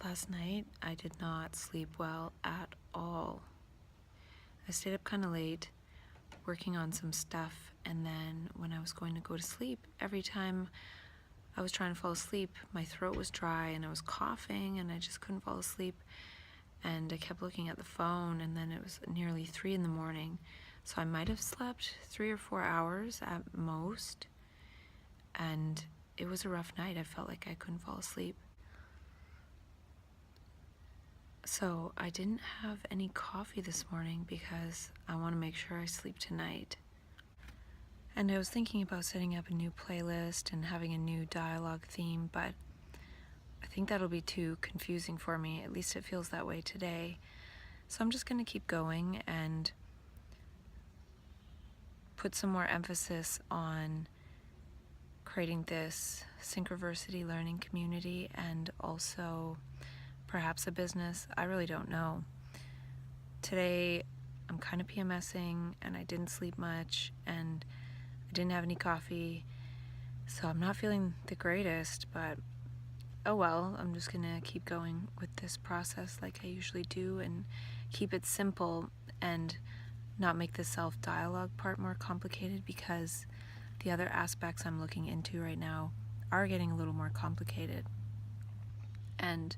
Last night, I did not sleep well at all. I stayed up kind of late working on some stuff, and then when I was going to go to sleep, every time I was trying to fall asleep, my throat was dry and I was coughing and I just couldn't fall asleep. And I kept looking at the phone, and then it was nearly 3 in the morning. So I might have slept 3 or 4 hours at most. And it was a rough night. I felt like I couldn't fall asleep. So I didn't have any coffee this morning because I want to make sure I sleep tonight. And I was thinking about setting up a new playlist and having a new dialogue theme, but I think that'll be too confusing for me. At least it feels that way today. So I'm just going to keep going and put some more emphasis on creating this Synchronicity learning community and also perhaps a business. I really don't know. Today I'm kind of PMSing and I didn't sleep much and I didn't have any coffee, so I'm not feeling the greatest, but oh well, I'm just gonna keep going with this process like I usually do and keep it simple and not make the self-dialogue part more complicated, because the other aspects I'm looking into right now are getting a little more complicated. And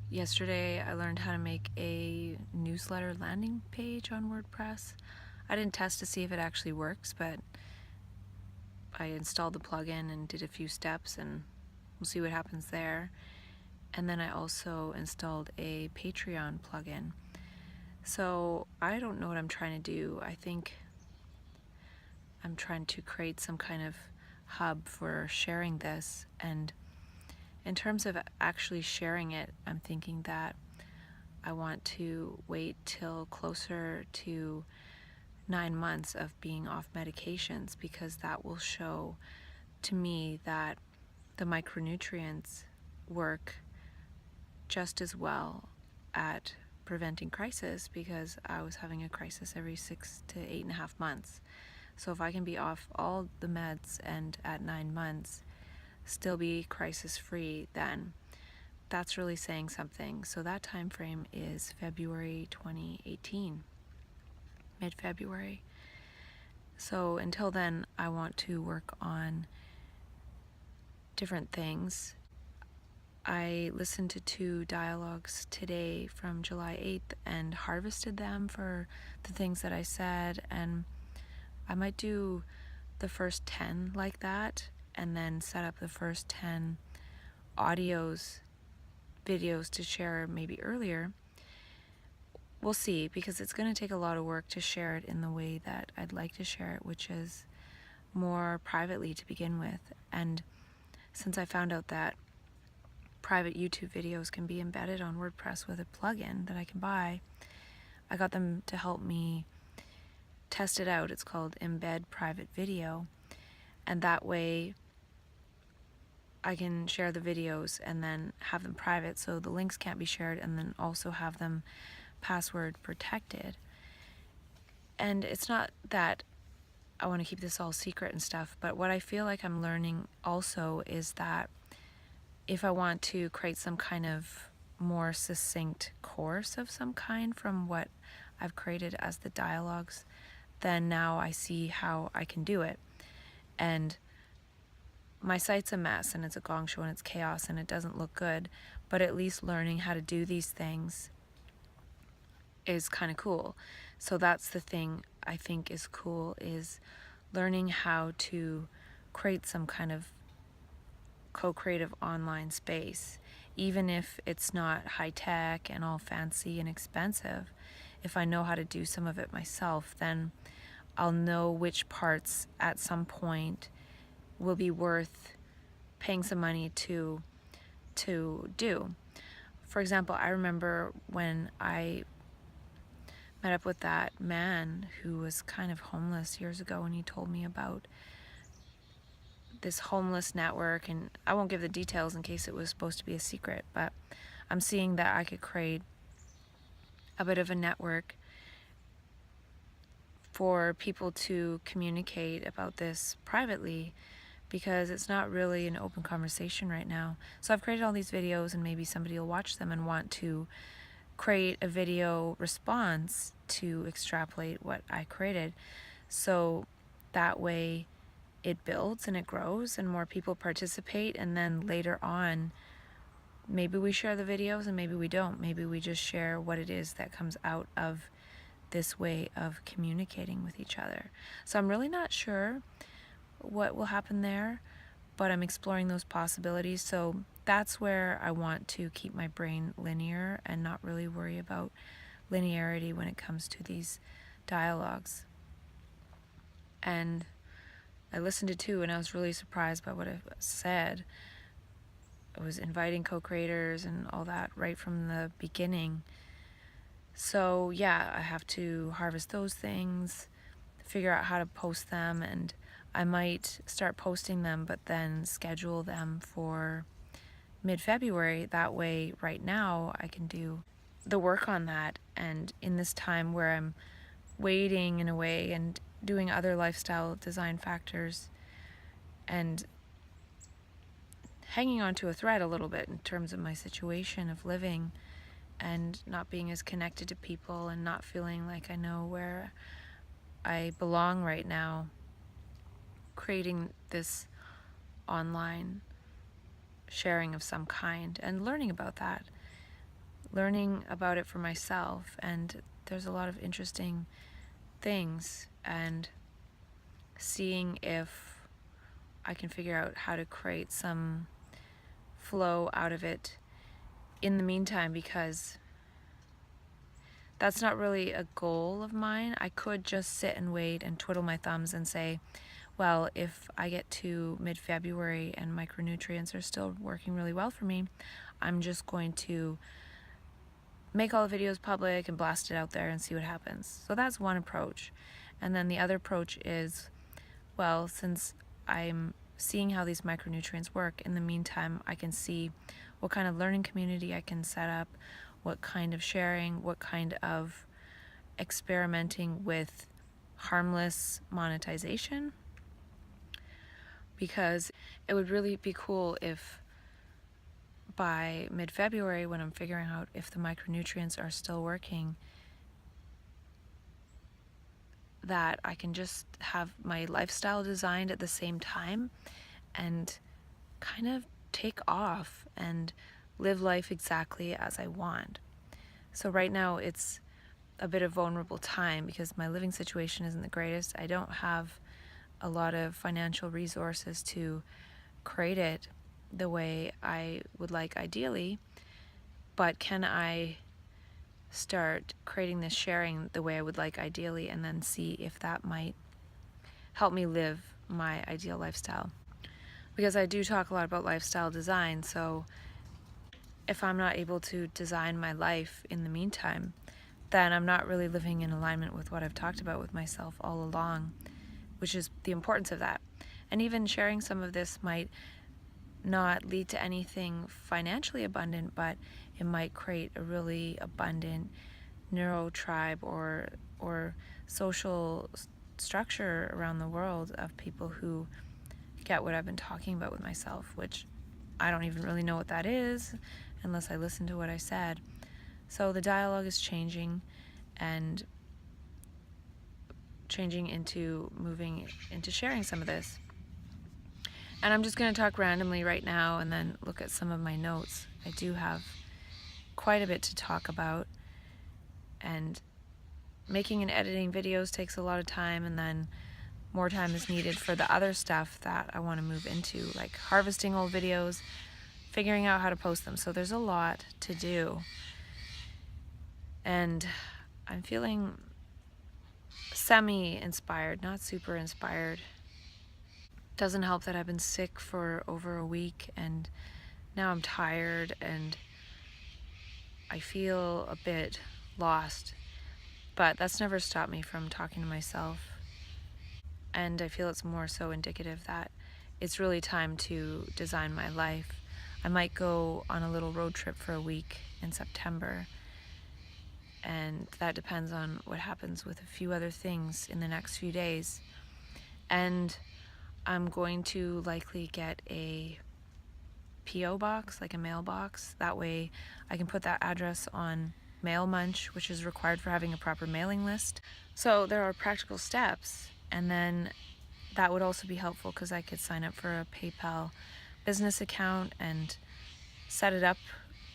yesterday I learned how to make a newsletter landing page on WordPress. I didn't test to see if it actually works, but I installed the plugin and did a few steps, and we'll see what happens there. And then I also installed a Patreon plugin. So I don't know what I'm trying to do. I think I'm trying to create some kind of hub for sharing this, and in terms of actually sharing it, I'm thinking that I want to wait till closer to 9 months of being off medications, because that will show to me that the micronutrients work just as well at preventing crisis, because I was having a crisis every 6 to 8.5 months. So if I can be off all the meds and at 9 months still be crisis free, then that's really saying something. So that time frame is February 2018, mid-February. So until then, I want to work on different things. I listened to 2 dialogues today from July 8th and harvested them for the things that I said, and I might do the first 10 like that and then set up the first 10 videos to share maybe earlier. We'll see, because it's going to take a lot of work to share it in the way that I'd like to share it, which is more privately to begin with. And since I found out that private YouTube videos can be embedded on WordPress with a plugin that I can buy, I got them to help me test it out. It's called Embed Private Video, and that way I can share the videos and then have them private so the links can't be shared, and then also have them password protected. And it's not that I want to keep this all secret and stuff, but what I feel like I'm learning also is that if I want to create some kind of more succinct course of some kind from what I've created as the dialogues, then now I see how I can do it. And my site's a mess and it's a gong show and it's chaos and it doesn't look good, but at least learning how to do these things is kind of cool. So that's the thing I think is cool, is learning how to create some kind of co-creative online space. Even if it's not high-tech and all fancy and expensive, if I know how to do some of it myself, then I'll know which parts at some point will be worth paying some money to do. For example, I remember when I met up with that man who was kind of homeless years ago, and he told me about this homeless network, and I won't give the details in case it was supposed to be a secret, but I'm seeing that I could create a bit of a network for people to communicate about this privately, because it's not really an open conversation right now. So I've created all these videos, and maybe somebody will watch them and want to create a video response to extrapolate what I created. So that way it builds and it grows and more people participate, and then later on maybe we share the videos and maybe we don't. Maybe we just share what it is that comes out of this way of communicating with each other. So I'm really not sure what will happen there, but I'm exploring those possibilities. So that's where I want to keep my brain linear and not really worry about linearity when it comes to these dialogues. And I listened to two, and I was really surprised by what it said. I was inviting co-creators and all that right from the beginning. So yeah, I have to harvest those things, figure out how to post them, and I might start posting them but then schedule them for mid-February. That way right now I can do the work on that, and in this time where I'm waiting in a way and doing other lifestyle design factors and hanging on to a thread a little bit in terms of my situation of living and not being as connected to people and not feeling like I know where I belong right now, creating this online sharing of some kind and learning about that, learning about it for myself. And there's a lot of interesting things, and seeing if I can figure out how to create some flow out of it in the meantime, because that's not really a goal of mine. I could just sit and wait and twiddle my thumbs and say, well, if I get to mid-February and micronutrients are still working really well for me, I'm just going to make all the videos public and blast it out there and see what happens. So that's one approach. And then the other approach is, well, since I'm seeing how these micronutrients work, in the meantime, I can see what kind of learning community I can set up, what kind of sharing, what kind of experimenting with harmless monetization. Because it would really be cool if by mid-February, when I'm figuring out if the micronutrients are still working, that I can just have my lifestyle designed at the same time and kind of take off and live life exactly as I want. So right now it's a bit of vulnerable time because my living situation isn't the greatest. I don't have a lot of financial resources to create it the way I would like ideally, but can I start creating this sharing the way I would like ideally, and then see if that might help me live my ideal lifestyle? Because I do talk a lot about lifestyle design, so if I'm not able to design my life in the meantime, then I'm not really living in alignment with what I've talked about with myself all along, which is the importance of that. And even sharing some of this might not lead to anything financially abundant, but it might create a really abundant neuro tribe or social structure around the world of people who get what I've been talking about with myself, which I don't even really know what that is unless I listen to what I said. So the dialogue is changing and changing into moving into sharing some of this. And I'm just going to talk randomly right now and then look at some of my notes. I do have quite a bit to talk about, and making and editing videos takes a lot of time, and then more time is needed for the other stuff that I want to move into, like harvesting old videos, figuring out how to post them. So there's a lot to do, and I'm feeling semi-inspired, not super inspired. Doesn't help that I've been sick for over a week, and now I'm tired and I feel a bit lost, but that's never stopped me from talking to myself. And I feel it's more so indicative that it's really time to design my life. I might go on a little road trip for a week in September, and that depends on what happens with a few other things in the next few days. And I'm going to likely get a P.O. box, like a mailbox. That way I can put that address on Mail Munch, which is required for having a proper mailing list. So there are practical steps, and then that would also be helpful because I could sign up for a PayPal business account and set it up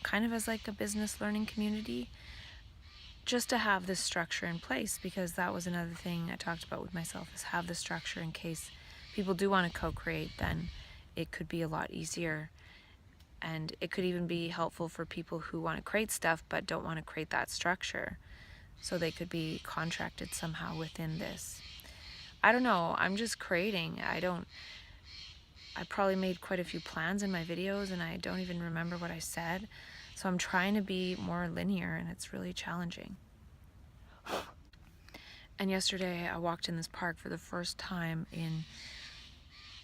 kind of as like a business learning community, just to have this structure in place, because that was another thing I talked about with myself, is have the structure in case people do want to co-create. Then it could be a lot easier, and it could even be helpful for people who want to create stuff but don't want to create that structure, so they could be contracted somehow within this. I don't know, I'm just creating. I probably made quite a few plans in my videos and I don't even remember what I said. So I'm trying to be more linear, and it's really challenging. And yesterday I walked in this park for the first time in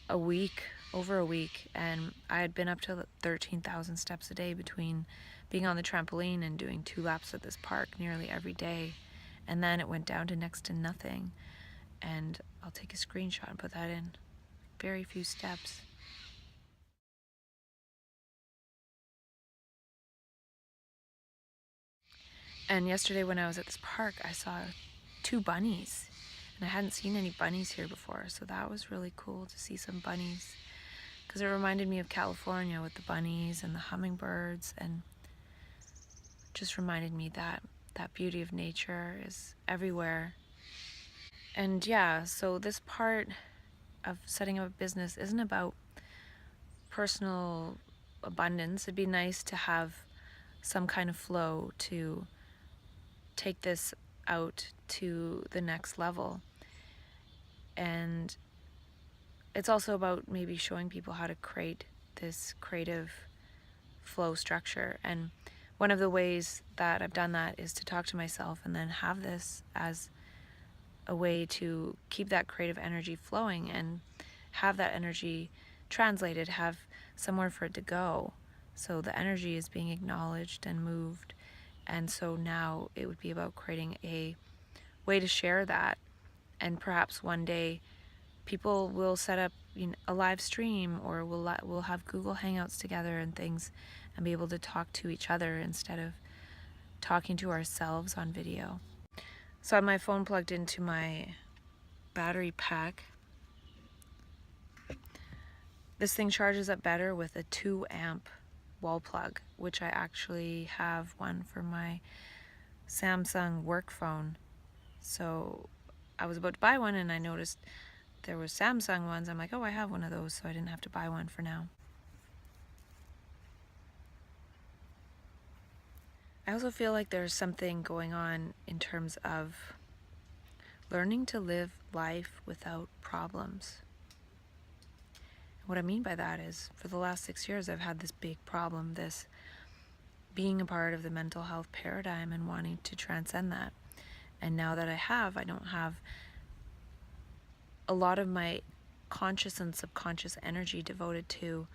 a week, over a week, and I had been up to 13,000 steps a day between being on the trampoline and doing 2 laps at this park nearly every day. And then it went down to next to nothing. And I'll take a screenshot and put that in. Very few steps. And yesterday when I was at this park, I saw 2 bunnies. And I hadn't seen any bunnies here before, so that was really cool to see some bunnies. Because it reminded me of California with the bunnies and the hummingbirds, and just reminded me that that beauty of nature is everywhere. And yeah, so this part of setting up a business isn't about personal abundance. It'd be nice to have some kind of flow to take this out to the next level. And it's also about maybe showing people how to create this creative flow structure. And one of the ways that I've done that is to talk to myself and then have this as a way to keep that creative energy flowing and have that energy translated, have somewhere for it to go. So the energy is being acknowledged and moved. And so now it would be about creating a way to share that. And perhaps one day people will set up, a live stream, or we'll have Google Hangouts together and things, and be able to talk to each other instead of talking to ourselves on video. So I have my phone plugged into my battery pack. This thing charges up better with a 2-amp wall plug, which I actually have one for my Samsung work phone. So I was about to buy one and I noticed there were Samsung ones. I'm like, oh, I have one of those, so I didn't have to buy one for now. I also feel like there's something going on in terms of learning to live life without problems. What I mean by that is, for the last 6 years, I've had this big problem, this being a part of the mental health paradigm and wanting to transcend that. And now that I don't have a lot of my conscious and subconscious energy devoted to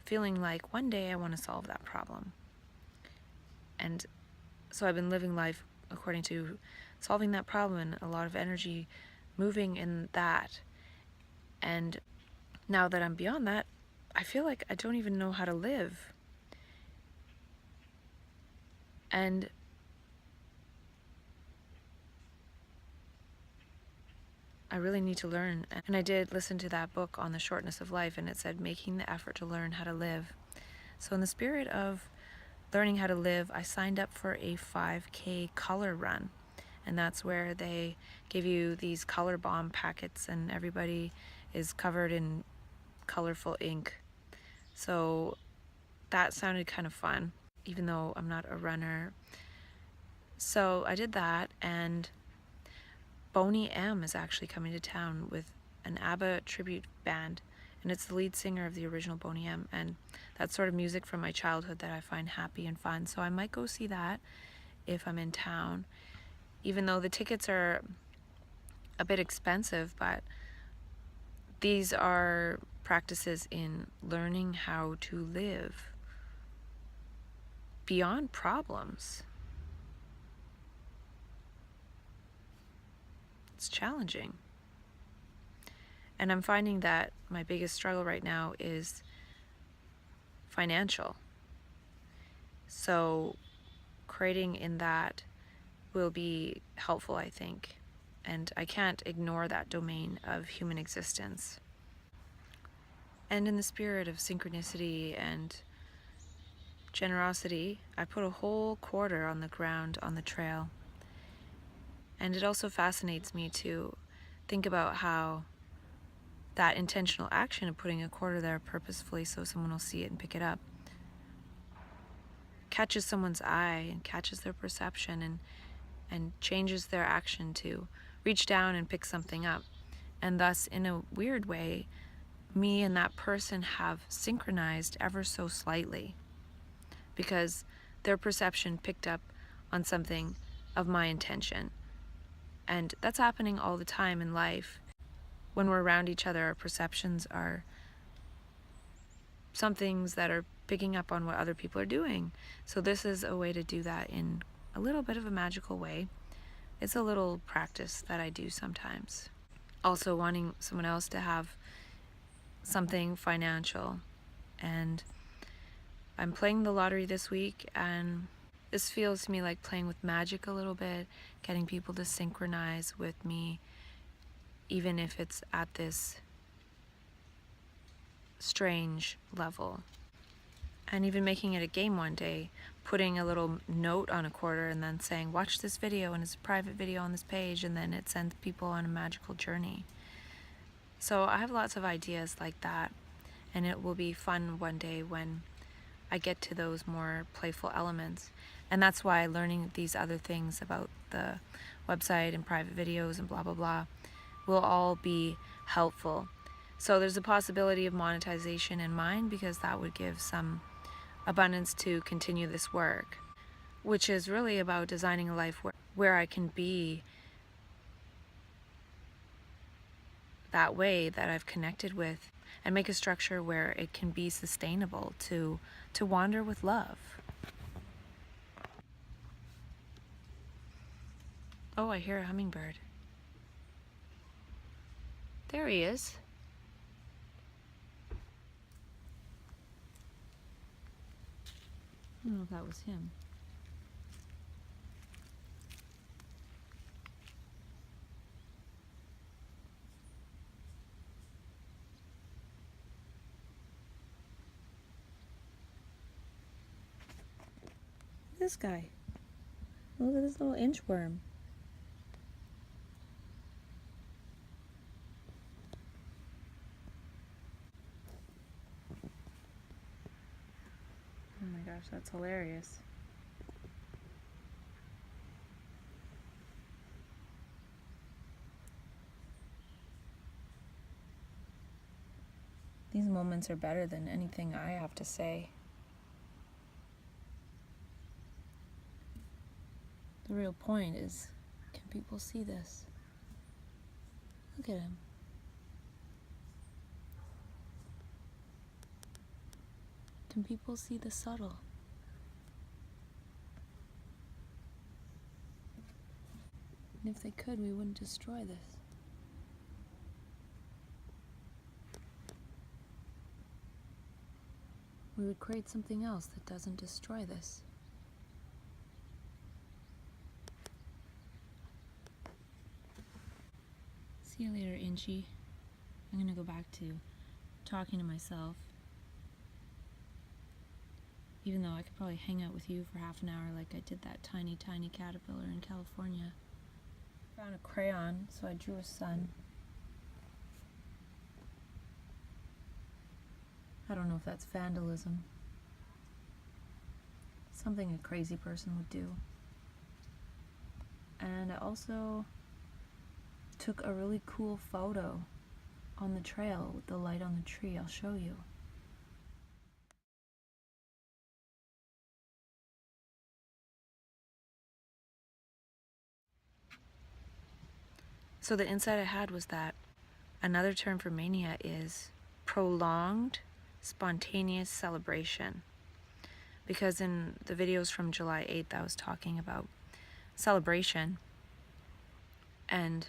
feeling like one day I want to solve that problem. And so I've been living life according to solving that problem, and a lot of energy moving in that. And now that I'm beyond that, I feel like I don't even know how to live. And I really need to learn. And I did listen to that book on the shortness of life, and it said making the effort to learn how to live. So in the spirit of learning how to live, I signed up for a 5K color run. And that's where they give you these color bomb packets, and everybody is covered in colorful ink. So that sounded kind of fun, even though I'm not a runner. So I did that, and Boney M is actually coming to town with an ABBA tribute band, and it's the lead singer of the original Boney M, and that's sort of music from my childhood that I find happy and fun. So I might go see that if I'm in town, even though the tickets are a bit expensive. But these are practices in learning how to live beyond problems. It's challenging. And I'm finding that my biggest struggle right now is financial. So creating in that will be helpful, I think. And I can't ignore that domain of human existence. And in the spirit of synchronicity and generosity, I put a whole quarter on the ground on the trail. And it also fascinates me to think about how that intentional action of putting a quarter there purposefully so someone will see it and pick it up catches someone's eye and catches their perception and changes their action to reach down and pick something up. And thus, in a weird way, me and that person have synchronized ever so slightly because their perception picked up on something of my intention. And that's happening all the time in life. When we're around each other, our perceptions are some things that are picking up on what other people are doing. So this is a way to do that in a little bit of a magical way. It's a little practice that I do sometimes. Also wanting someone else to have something financial. And I'm playing the lottery this week, and this feels to me like playing with magic a little bit, getting people to synchronize with me, even if it's at this strange level. And even making it a game one day, putting a little note on a quarter and then saying, watch this video, and it's a private video on this page, and then it sends people on a magical journey. So I have lots of ideas like that, and it will be fun one day when I get to those more playful elements. And that's why learning these other things about the website and private videos and blah, blah, blah will all be helpful. So there's a possibility of monetization in mind because that would give some abundance to continue this work, which is really about designing a life where I can be that way that I've connected with, and make a structure where it can be sustainable to wander with love. Oh, I hear a hummingbird. There he is. I don't know if that was him. This guy. Look at this little inchworm. Oh my gosh, that's hilarious. These moments are better than anything I have to say. The real point is, can people see this? Look at him. Can people see the subtle? And if they could, we wouldn't destroy this. We would create something else that doesn't destroy this. See you later, Inchy. I'm gonna go back to talking to myself. Even though I could probably hang out with you for half an hour like I did that tiny, tiny caterpillar in California. Found a crayon, so I drew a sun. I don't know if that's vandalism. Something a crazy person would do. And I also took a really cool photo on the trail with the light on the tree. I'll show you. So the insight I had was that another term for mania is prolonged, spontaneous celebration. Because in the videos from July 8th, I was talking about celebration and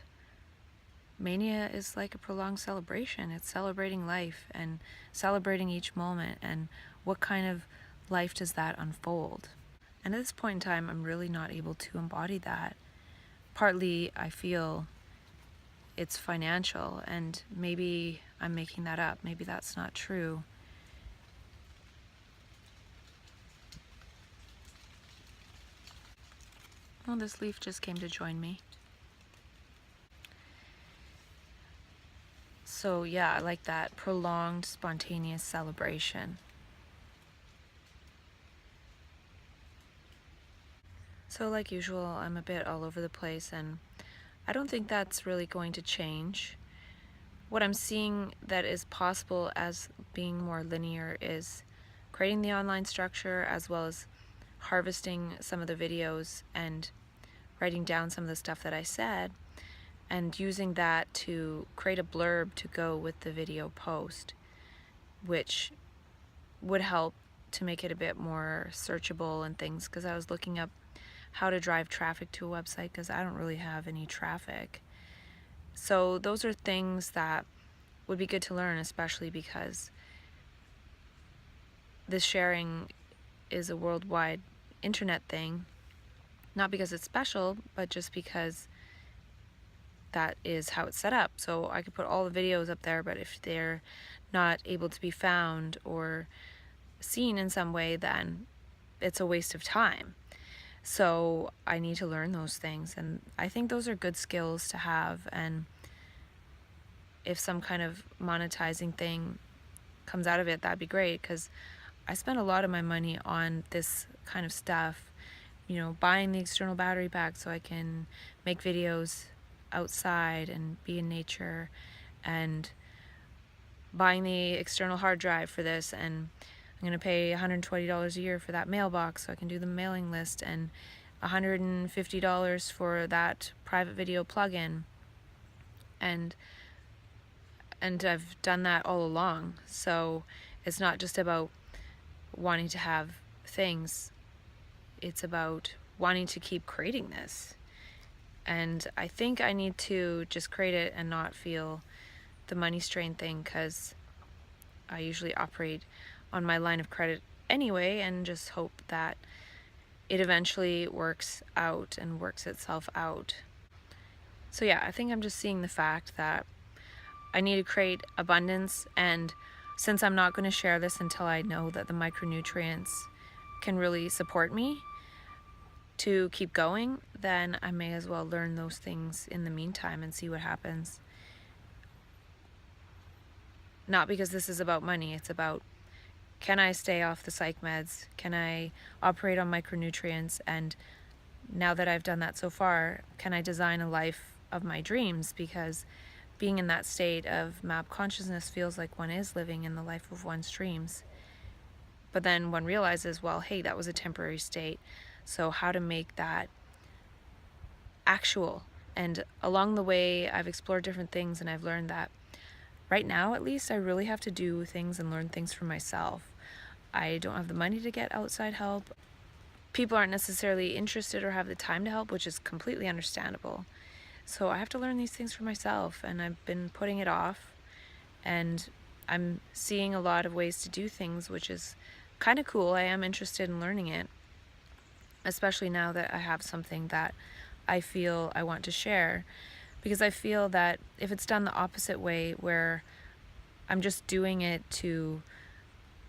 mania is like a prolonged celebration. It's celebrating life and celebrating each moment, and what kind of life does that unfold. And at this point in time, I'm really not able to embody that. Partly, I feel it's financial, and maybe I'm making that up. Maybe that's not true. Oh, this leaf just came to join me. So yeah, I like that prolonged, spontaneous celebration. So like usual, I'm a bit all over the place, and I don't think that's really going to change. What I'm seeing that is possible as being more linear is creating the online structure, as well as harvesting some of the videos and writing down some of the stuff that I said, and using that to create a blurb to go with the video post, which would help to make it a bit more searchable and things, because I was looking up how to drive traffic to a website because I don't really have any traffic. So those are things that would be good to learn, especially because this sharing is a worldwide internet thing, not because it's special, but just because that is how it's set up. So I could put all the videos up there, but if they're not able to be found or seen in some way, then it's a waste of time. So I need to learn those things, and I think those are good skills to have. And if some kind of monetizing thing comes out of it, that'd be great, because I spend a lot of my money on this kind of stuff, you know, buying the external battery pack so I can make videos outside and be in nature, and buying the external hard drive for this, and I'm going to pay $120 a year for that mailbox so I can do the mailing list, and $150 for that private video plugin, and I've done that all along. So it's not just about wanting to have things, it's about wanting to keep creating this. And I think I need to just create it and not feel the money strain thing, because I usually operate on my line of credit anyway, and just hope that it eventually works out and works itself out. So yeah, I think I'm just seeing the fact that I need to create abundance, and since I'm not going to share this until I know that the micronutrients can really support me to keep going, then I may as well learn those things in the meantime and see what happens. Not because this is about money, it's about, can I stay off the psych meds? Can I operate on micronutrients? And now that I've done that so far, can I design a life of my dreams? Because being in that state of map consciousness feels like one is living in the life of one's dreams. But then one realizes, well, hey, that was a temporary state. So how to make that actual? And along the way, I've explored different things, and I've learned that right now, at least, I really have to do things and learn things for myself. I don't have the money to get outside help. People aren't necessarily interested or have the time to help, which is completely understandable. So I have to learn these things for myself, and I've been putting it off, and I'm seeing a lot of ways to do things, which is kind of cool. I am interested in learning it, especially now that I have something that I feel I want to share, because I feel that if it's done the opposite way, where I'm just doing it to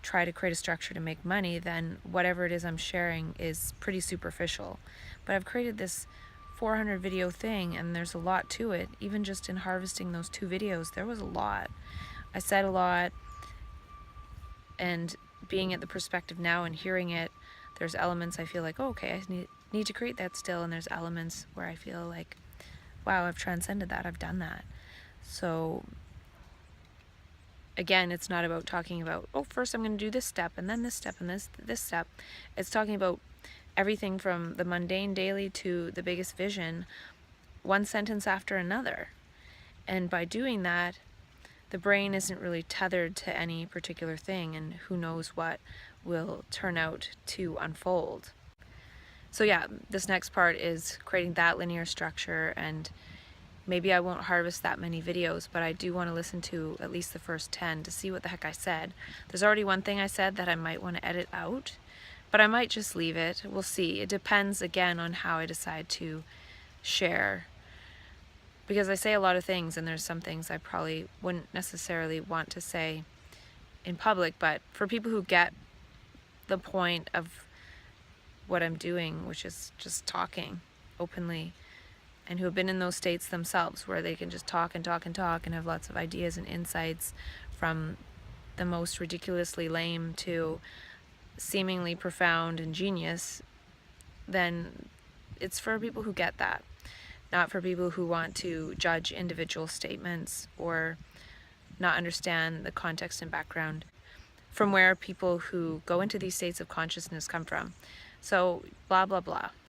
try to create a structure to make money, then whatever it is I'm sharing is pretty superficial. But I've created this 400 video thing, and there's a lot to it. Even just in harvesting those 2 videos, there was a lot. I said a lot, and being at the perspective now and hearing it, there's elements I feel like, oh, okay, I need to create that still, and there's elements where I feel like, wow, I've transcended that, I've done that. So again, it's not about talking about, oh, first I'm going to do this step, and then this step, and this step. It's talking about everything from the mundane daily to the biggest vision, one sentence after another. And by doing that, the brain isn't really tethered to any particular thing, and who knows what will turn out to unfold. So yeah, this next part is creating that linear structure and maybe I won't harvest that many videos, but I do want to listen to at least the first 10 to see what the heck I said. There's already one thing I said that I might want to edit out, but I might just leave it. We'll see. It depends again on how I decide to share, because I say a lot of things and there's some things I probably wouldn't necessarily want to say in public, but for people who get the point of what I'm doing, which is just talking openly, and who have been in those states themselves where they can just talk and talk and talk and have lots of ideas and insights, from the most ridiculously lame to seemingly profound and genius, then it's for people who get that, not for people who want to judge individual statements or not understand the context and background from where people who go into these states of consciousness come from. So blah, blah, blah.